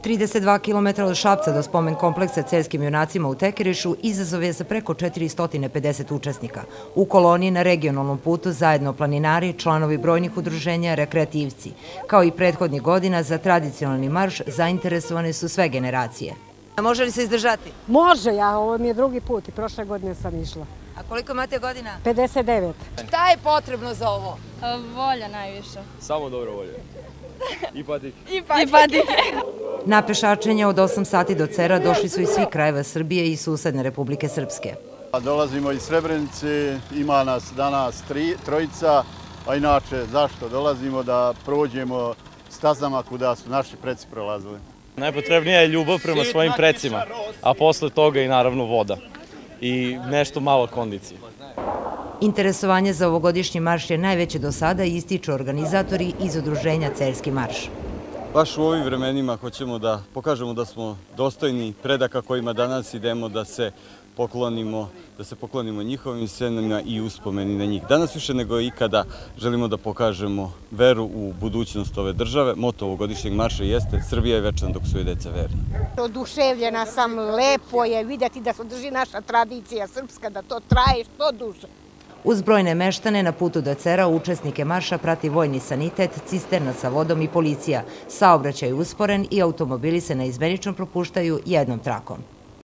32 km od Šapca do spomen kompleksa Celjskim junacima u Tekirišu izazov je za preko 450 učesnika. U koloniji na regionalnom putu zajedno planinari, članovi brojnih udruženja, rekreativci. Kao i prethodnih godina za tradicionalni marš zainteresovane su sve generacije. A može li se izdržati? Može, ovo mi je drugi put i prošle godine sam išla. A koliko imate godina? 59. Šta je potrebno za ovo? Volja najviše. Samo dobro volje. I patik. I patik. Na pešačenje od 8 sati do Cera došli su iz svih krajeva Srbije i susedne Republike Srpske. Dolazimo iz Srebrenice, ima nas danas trojica, a inače zašto? Dolazimo da prođemo stazama kuda su naši preci prolazili. Najpotrebnija je ljubav prema svojim precima, a posle toga i naravno voda i nešto malo kondicije. Interesovanje za ovogodišnji marš je najveće do sada i ističu organizatori iz udruženja Celjski marš. Baš u ovim vremenima hoćemo da pokažemo da smo dostojni predaka kojima danas idemo da se poklonimo njihovim senima i uspomeni na njih. Danas više nego ikada želimo da pokažemo veru u budućnost ove države. Moto ovogodišnjeg marša jeste Srbija je večna dok su joj deca verna. Oduševljena sam, lepo je vidjeti da se drži naša tradicija srpska, da to traje što duže. Uz brojne meštane na putu do Cera učesnike marša prati vojni sanitet, cisterna sa vodom i policija. Saobraćaj je usporen i automobili se neizmenično propuštaju jednom trakom.